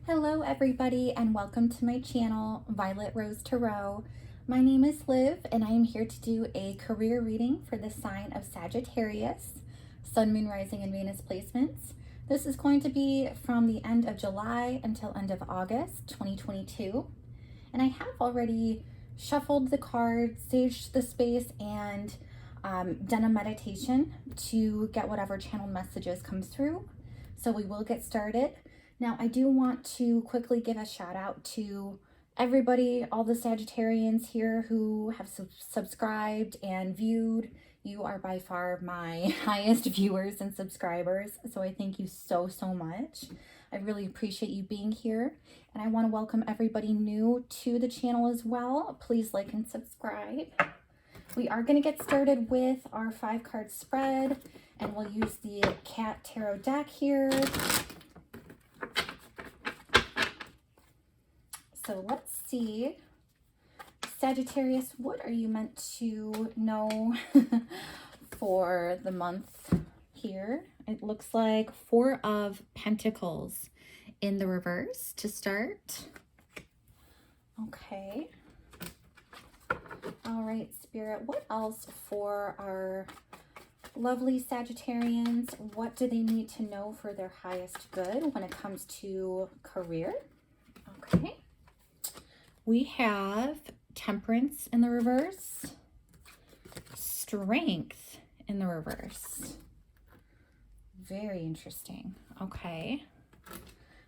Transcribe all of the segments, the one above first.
Hello everybody and welcome to my channel, Violet Rose Tarot. My name is Liv and I am here to do a career reading for the sign of Sagittarius, Sun, Moon, Rising, and Venus placements. This is going to be from the end of July until end of August 2022. And I have already shuffled the cards, staged the space, and done a meditation to get whatever channeled messages comes through. So we will get started. Now, I do want to quickly give a shout out to everybody, all the Sagittarians here who have subscribed and viewed. You are by far my highest viewers and subscribers, so I thank you so much. I really appreciate you being here, and I want to welcome everybody new to the channel as well. Please like and subscribe. We are going to get started with our 5-card spread, and we'll use the Cat Tarot deck here. So let's see, Sagittarius, what are you meant to know for the month here? It looks like 4 of Pentacles in the reverse to start. Okay. All right, Spirit, what else for our lovely Sagittarians? What do they need to know for their highest good when it comes to career? Okay. We have Temperance in the reverse, Strength in the reverse. Very interesting. Okay.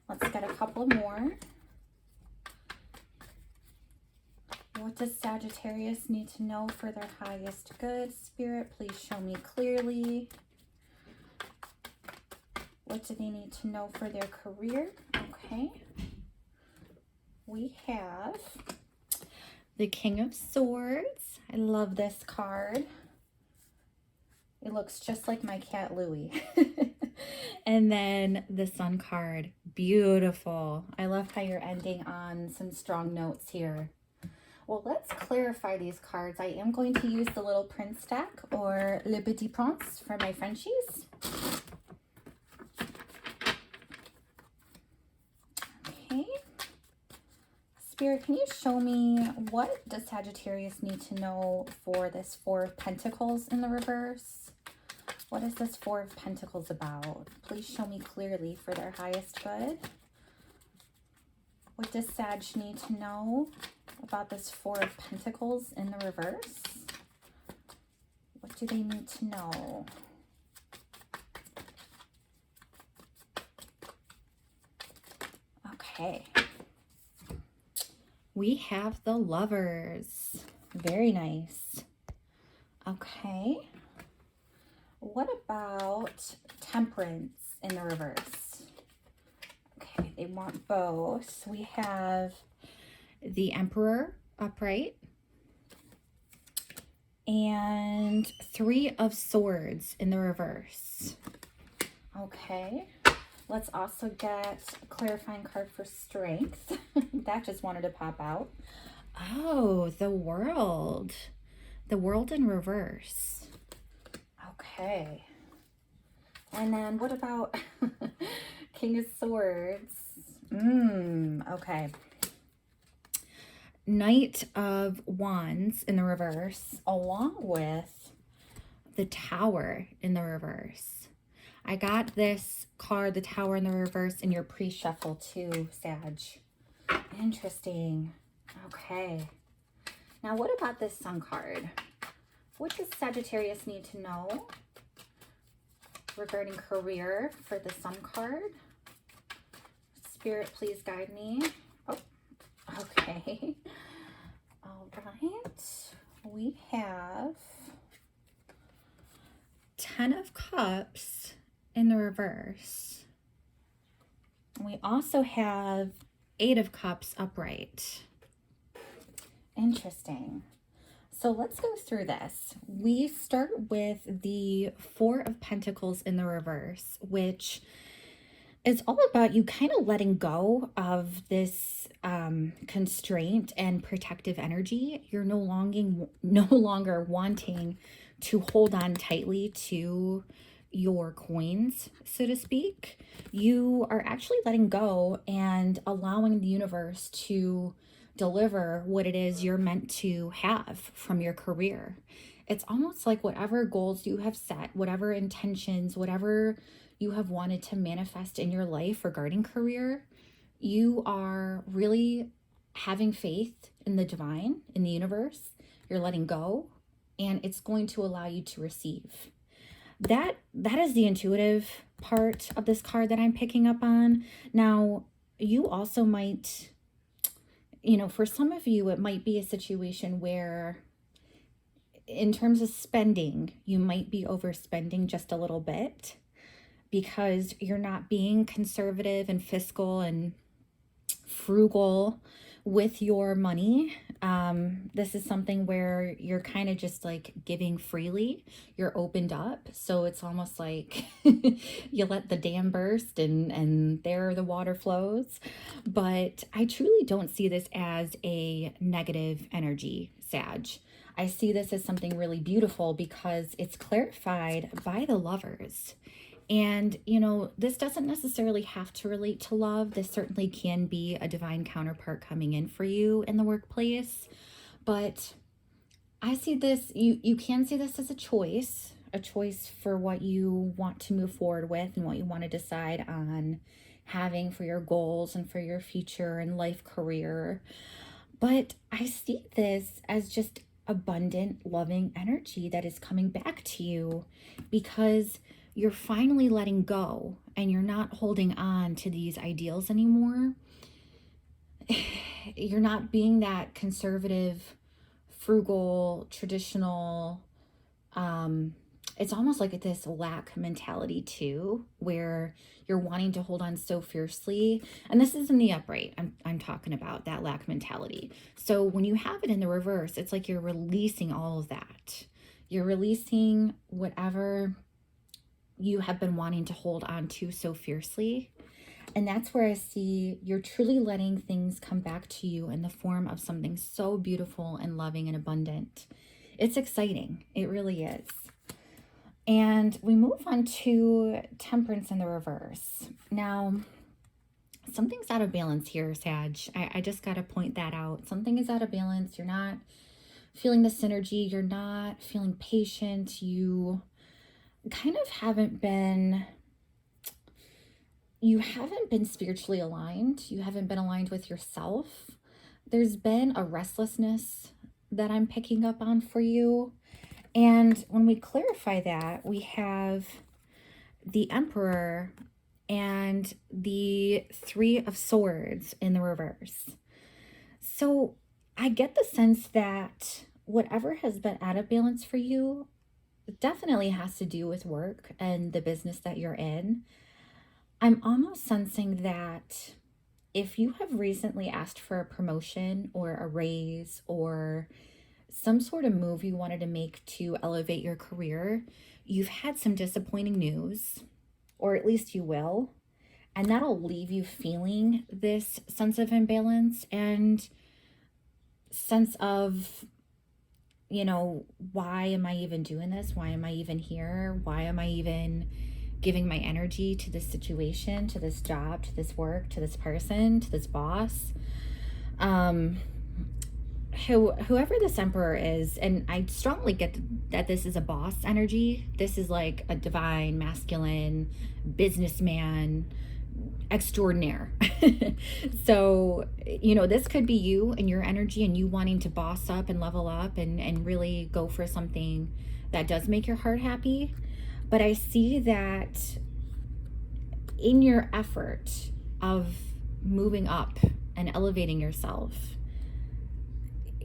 Let's get a couple more. What does Sagittarius need to know for their highest good? Spirit, please show me clearly. What do they need to know for their career? Okay. We have the King of Swords. I love this card. It looks just like my cat Louie. And then the Sun card. Beautiful. I love how you're ending on some strong notes here. Well, let's clarify these cards. I am going to use the Little Prince deck, or Le Petit Prince, for my Frenchies. Okay. Spirit, can you show me what does Sagittarius need to know for this 4 of Pentacles in the reverse? What is this 4 of Pentacles about? Please show me clearly for their highest good. What does Sag need to know about this 4 of Pentacles in the reverse? What do they need to know? Okay. We have the Lovers. Very nice. Okay. What about Temperance in the reverse? Okay, they want both. We have the Emperor upright and 3 of Swords in the reverse. Okay. Let's also get a clarifying card for Strength. That just wanted to pop out. Oh, the World. The World in reverse. Okay. And then what about King of Swords? Okay. Knight of Wands in the reverse, along with the Tower in the reverse. I got this card, the Tower in the reverse, in your pre-shuffle too, Sag. Interesting. Okay. Now, what about this Sun card? What does Sagittarius need to know regarding career for the Sun card? Spirit, please guide me. Oh, okay. All right. We have 10 of Cups in the reverse. We also have 8 of Cups upright. Interesting. So let's go through this. We start with the 4 of Pentacles in the reverse, which is all about you kind of letting go of this constraint and protective energy. You're no longer wanting to hold on tightly to your coins, so to speak. You are actually letting go and allowing the universe to deliver what it is you're meant to have from your career. It's almost like whatever goals you have set, whatever intentions, whatever you have wanted to manifest in your life regarding career, you are really having faith in the divine, in the universe. You're letting go, and it's going to allow you to receive. That is the intuitive part of this card that I'm picking up on. Now, you also might, for some of you, it might be a situation where in terms of spending, you might be overspending just a little bit because you're not being conservative and fiscal and frugal with your money. This is something where you're kind of just like giving freely. You're opened up. So it's almost like you let the dam burst and there the water flows. But I truly don't see this as a negative energy, Sag. I see this as something really beautiful because it's clarified by the Lovers. And, this doesn't necessarily have to relate to love. This certainly can be a divine counterpart coming in for you in the workplace. But I see this, you can see this as a choice for what you want to move forward with and what you want to decide on having for your goals and for your future and life career. But I see this as just abundant, loving energy that is coming back to you because you're finally letting go and you're not holding on to these ideals anymore. You're not being that conservative, frugal, traditional, it's almost like this lack mentality too, where you're wanting to hold on so fiercely. And this is in the upright. I'm talking about that lack mentality. So when you have it in the reverse, it's like you're releasing all of that. You're releasing whatever you have been wanting to hold on to so fiercely. And that's where I see you're truly letting things come back to you in the form of something so beautiful and loving and abundant. It's exciting. It really is. And we move on to Temperance in the reverse. Now, something's out of balance here, Sag. I just got to point that out. Something is out of balance. You're not feeling the synergy. You're not feeling patient. You kind of haven't been spiritually aligned. You haven't been aligned with yourself. There's been a restlessness that I'm picking up on for you. And when we clarify that, we have the Emperor and the Three of Swords in the reverse. So I get the sense that whatever has been out of balance for you definitely has to do with work and the business that you're in. I'm almost sensing that if you have recently asked for a promotion or a raise or some sort of move you wanted to make to elevate your career, you've had some disappointing news, or at least you will, and that'll leave you feeling this sense of imbalance and sense of, why am I even doing this? Why am I even here? Why am I even giving my energy to this situation, to this job, to this work, to this person, to this boss? Whoever this Emperor is, and I strongly get that this is a boss energy. This is like a divine, masculine, businessman, extraordinaire. So, this could be you and your energy and you wanting to boss up and level up and really go for something that does make your heart happy. But I see that in your effort of moving up and elevating yourself,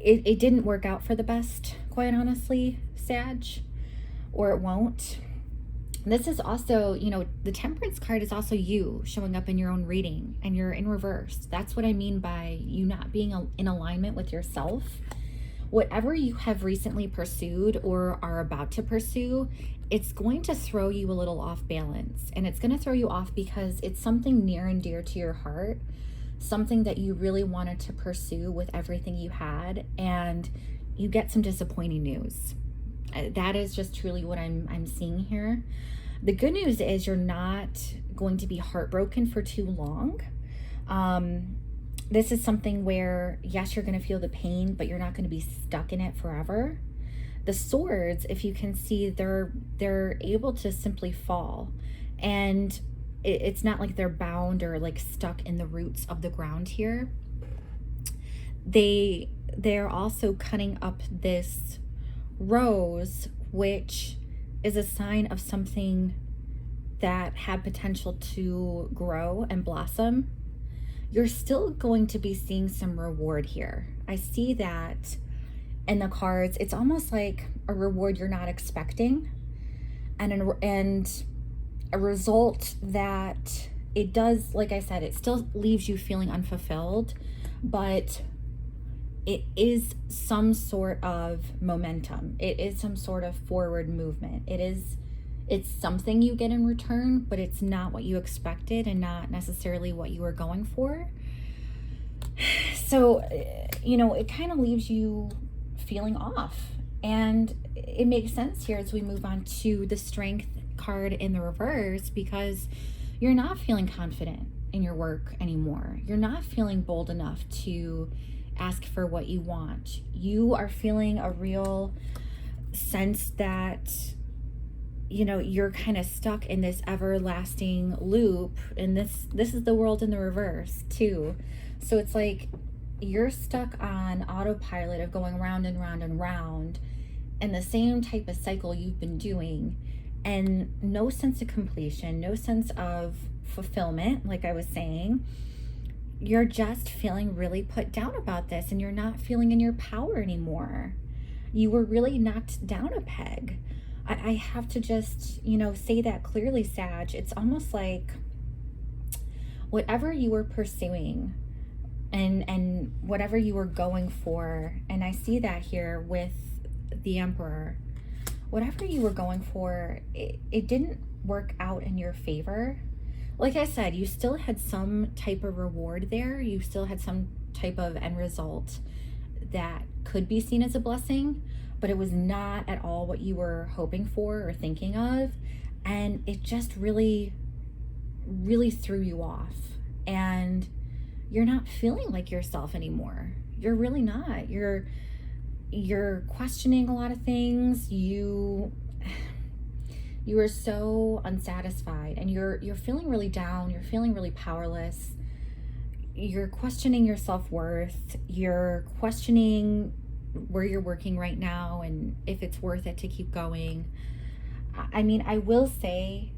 it didn't work out for the best, quite honestly, Sag, or it won't. This is also, the Temperance card is also you showing up in your own reading, and you're in reverse. That's what I mean by you not being in alignment with yourself. Whatever you have recently pursued or are about to pursue, it's going to throw you a little off balance. And it's going to throw you off because it's something near and dear to your heart, something that you really wanted to pursue with everything you had, and you get some disappointing news. That is just truly what I'm seeing here. The good news is you're not going to be heartbroken for too long. This is something where, yes, you're going to feel the pain, but you're not going to be stuck in it forever. The swords, if you can see, they're able to simply fall, and it's not like they're bound or like stuck in the roots of the ground here. They're also cutting up this rose, which is a sign of something that had potential to grow and blossom. You're still going to be seeing some reward here. I see that in the cards. It's almost like a reward you're not expecting, and a result that it does, like I said, it still leaves you feeling unfulfilled, but it is some sort of momentum. It is some sort of forward movement. It's something you get in return, but it's not what you expected and not necessarily what you were going for. So, it kind of leaves you feeling off. And it makes sense here as we move on to the Strength card in the reverse, because you're not feeling confident in your work anymore. You're not feeling bold enough to ask for what you want. You are feeling a real sense that you're kind of stuck in this everlasting loop, and this is the world in the reverse too. So it's like you're stuck on autopilot of going round and round and round in the same type of cycle you've been doing, and no sense of completion, no sense of fulfillment. Like I was saying, you're just feeling really put down about this, and you're not feeling in your power anymore. You were really knocked down a peg. I have to just, say that clearly, Sag. It's almost like whatever you were pursuing and whatever you were going for, and I see that here with the Emperor, whatever you were going for, it didn't work out in your favor. Like I said, you still had some type of reward there. You still had some type of end result that could be seen as a blessing, but it was not at all what you were hoping for or thinking of. And it just really, really threw you off. And you're not feeling like yourself anymore. You're really not. You're questioning a lot of things. You are so unsatisfied, and you're feeling really down. You're feeling really powerless. You're questioning your self-worth. You're questioning where you're working right now and if it's worth it to keep going. I mean, I will say,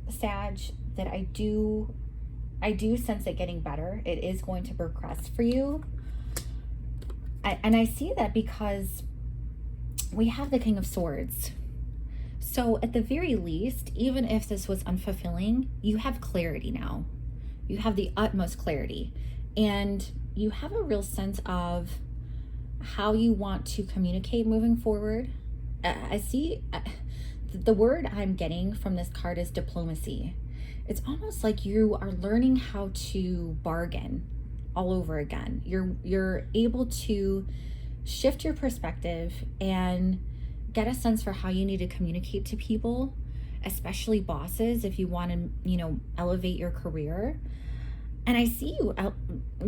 Sag, that I do sense it getting better. It is going to progress for you. And I see that because we have the King of Swords. So at the very least, even if this was unfulfilling, you have clarity now. You have the utmost clarity. And you have a real sense of how you want to communicate moving forward. I see the word I'm getting from this card is diplomacy. It's almost like you are learning how to bargain all over again. You're able to shift your perspective and get a sense for how you need to communicate to people, especially bosses, if you want to, elevate your career. And I see you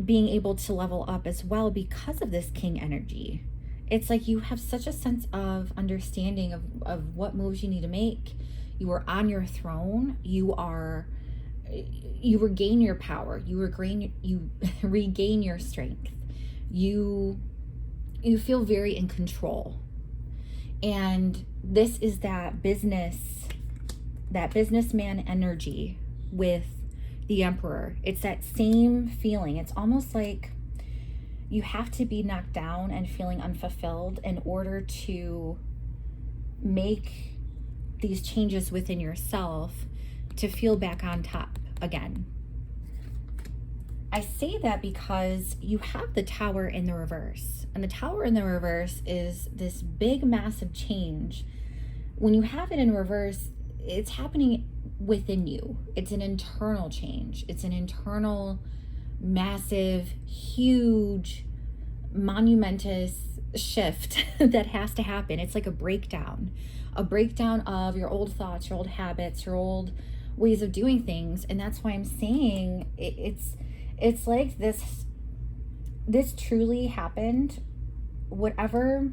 being able to level up as well because of this king energy. It's like you have such a sense of understanding of what moves you need to make. You are on your throne. You regain your power. You regain your strength. You feel very in control. And this is that businessman energy with the Emperor. It's that same feeling. It's almost like you have to be knocked down and feeling unfulfilled in order to make these changes within yourself to feel back on top again. I say that because you have the Tower in the reverse, and the Tower in the reverse is this big, massive change. When you have it in reverse, it's happening within you. It's an internal change. It's an internal, massive, huge monumentous shift that has to happen. It's like a breakdown of your old thoughts, your old habits, your old ways of doing things. And that's why I'm saying it's like this truly happened. Whatever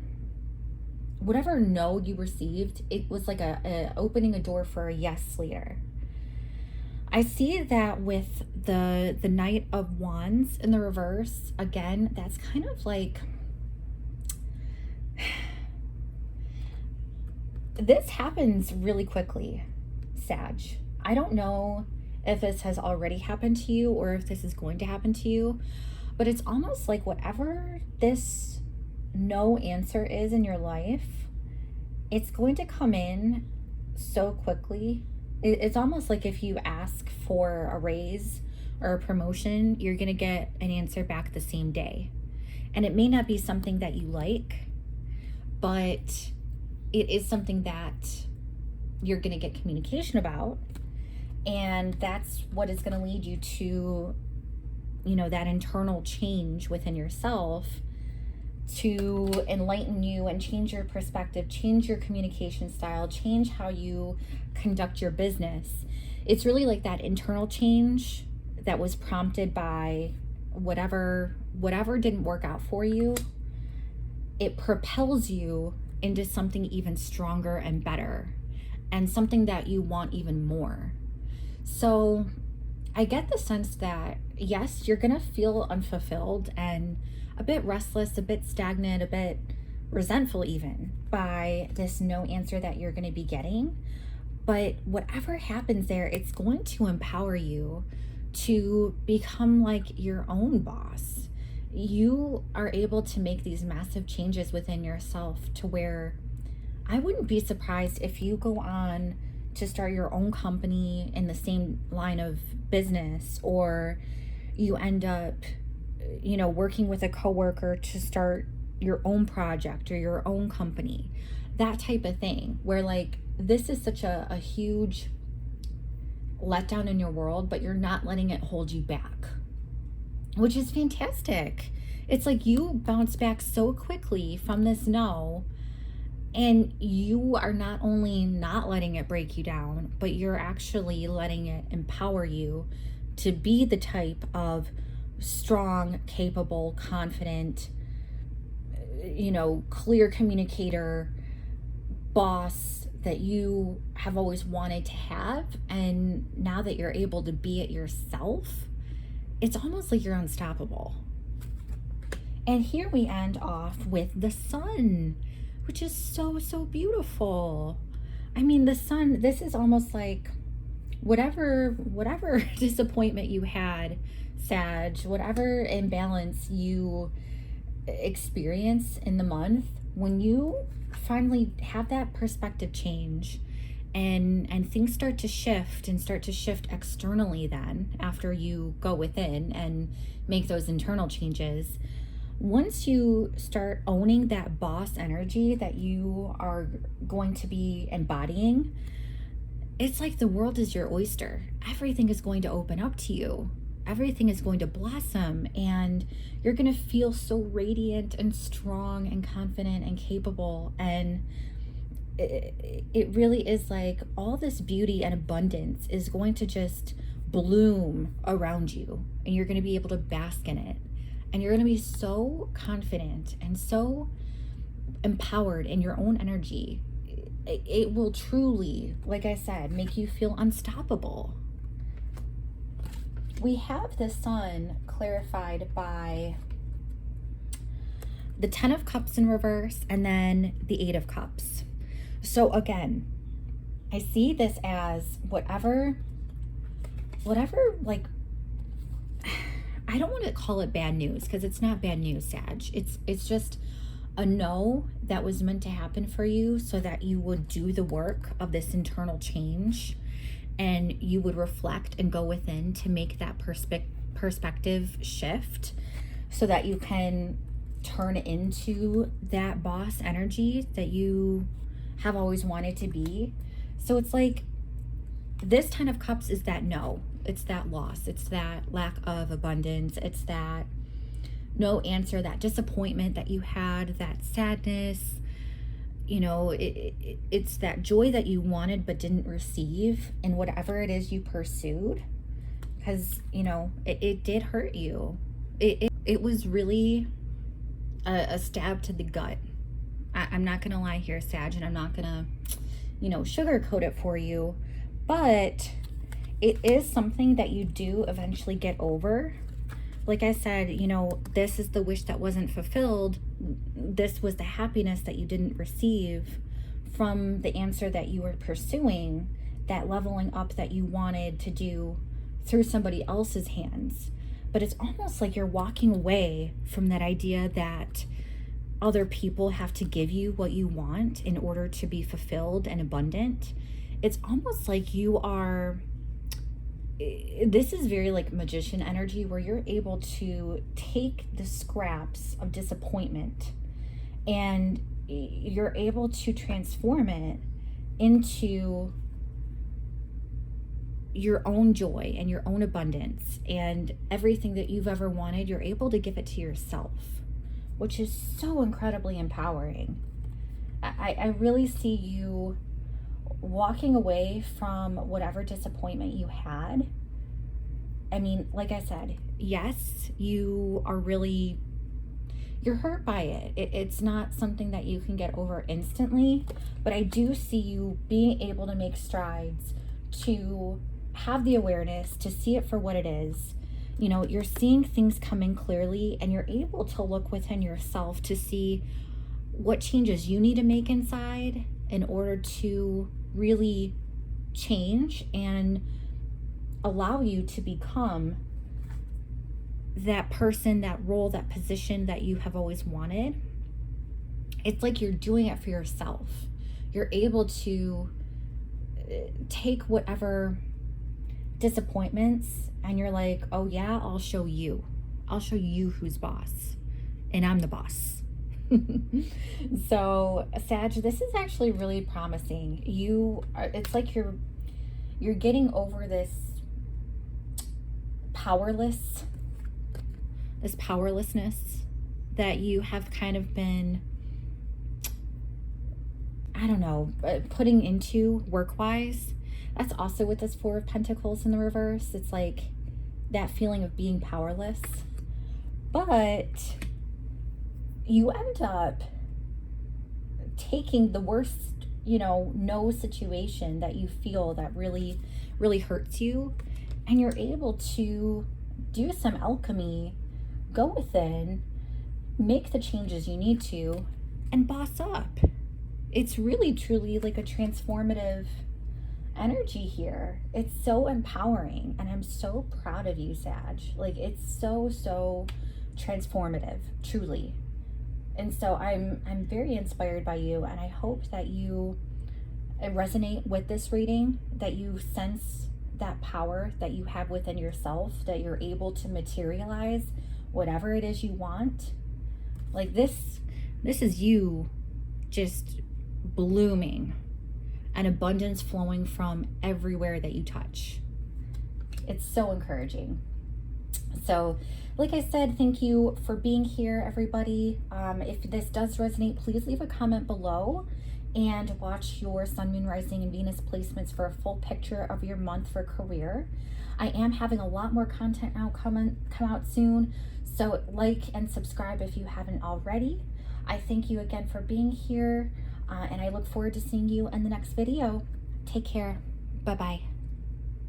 no you received, it was like a opening a door for a yes later. I see that with the Knight of Wands in the reverse. Again, that's kind of like, this happens really quickly, Sag. I don't know if this has already happened to you or if this is going to happen to you, but it's almost like whatever this no answer is in your life, it's going to come in so quickly. It's almost like if you ask for a raise or a promotion, you're going to get an answer back the same day. And it may not be something that you like, but it is something that you're going to get communication about. And that's what is going to lead you to, that internal change within yourself to enlighten you and change your perspective, change your communication style, change how you conduct your business. It's really like that internal change that was prompted by whatever didn't work out for you. It propels you into something even stronger and better, and something that you want even more. So I get the sense that, yes, you're gonna feel unfulfilled and a bit restless, a bit stagnant, a bit resentful even by this no answer that you're going to be getting. But whatever happens there, it's going to empower you to become like your own boss. You are able to make these massive changes within yourself to where I wouldn't be surprised if you go on to start your own company in the same line of business, or you end up working with a coworker to start your own project or your own company, that type of thing, where like this is such a huge letdown in your world, but you're not letting it hold you back, which is fantastic. It's like you bounce back so quickly from this no, and you are not only not letting it break you down, but you're actually letting it empower you to be the type of strong, capable, confident, clear communicator, boss that you have always wanted to have. And now that you're able to be it yourself, it's almost like you're unstoppable. And here we end off with the sun, which is so, so beautiful. I mean, the sun, this is almost like whatever disappointment you had, Sag, whatever imbalance you experience in the month, when you finally have that perspective change and things start to shift externally, then after you go within and make those internal changes, once you start owning that boss energy that you are going to be embodying, it's like the world is your oyster. Everything is going to open up to you. Everything is going to blossom, and you're going to feel so radiant and strong and confident and capable. And it really is like all this beauty and abundance is going to just bloom around you, and you're going to be able to bask in it. And you're going to be so confident and so empowered in your own energy. It will truly, like I said, make you feel unstoppable. We have the sun clarified by the 10 of Cups in reverse and then the 8 of Cups. So again, I see this as whatever, like, I don't want to call it bad news, because it's not bad news, Sag. It's just a no that was meant to happen for you so that you would do the work of this internal change, and you would reflect and go within to make that perspective shift so that you can turn into that boss energy that you have always wanted to be. So it's like this 10 of Cups is that no, it's that loss, it's that lack of abundance, it's that no answer, that disappointment that you had, that sadness, you know, it's that joy that you wanted but didn't receive in whatever it is you pursued. Because, you know, it did hurt you. It was really a stab to the gut. I'm not going to lie here, Sag, and I'm not going to, you know, sugarcoat it for you. But it is something that you do eventually get over. Like I said, you know, this is the wish that wasn't fulfilled. This was the happiness that you didn't receive from the answer that you were pursuing, that leveling up that you wanted to do through somebody else's hands. But it's almost like you're walking away from that idea that other people have to give you what you want in order to be fulfilled and abundant. It's almost like you are, this is very like magician energy, where you're able to take the scraps of disappointment and you're able to transform it into your own joy and your own abundance, and everything that you've ever wanted, you're able to give it to yourself, which is so incredibly empowering. I really see you walking away from whatever disappointment you had. I mean, like I said, yes, you are really, you're hurt by it. It's not something that you can get over instantly, but I do see you being able to make strides to have the awareness, to see it for what it is. You know, you're seeing things come in clearly, and you're able to look within yourself to see what changes you need to make inside in order to really change and allow you to become that person, that role, that position that you have always wanted. It's like you're doing it for yourself. You're able to take whatever disappointments and you're like, oh yeah, I'll show you who's boss, and I'm the boss. So Sag, this is actually really promising. It's like you're getting over this powerlessness that you have kind of been, I don't know, putting into work-wise. That's also with this Four of Pentacles in the reverse. It's like that feeling of being powerless. But you end up taking the worst, you know, no situation that you feel that really, really hurts you, and you're able to do some alchemy, go within, make the changes you need to, and boss up. It's really, truly like a transformative energy here. It's so empowering, and I'm so proud of you, Sag. Like, it's so transformative, truly. And so I'm very inspired by you, and I hope that you resonate with this reading, that you sense that power that you have within yourself, that you're able to materialize whatever it is you want. Like this is you just blooming, and abundance flowing from everywhere that you touch. It's so encouraging. So, like I said, thank you for being here, everybody. If this does resonate, please leave a comment below and watch your Sun, Moon, Rising, and Venus placements for a full picture of your month for career. I am having a lot more content now come out soon, so like and subscribe if you haven't already. I thank you again for being here, and I look forward to seeing you in the next video. Take care. Bye-bye.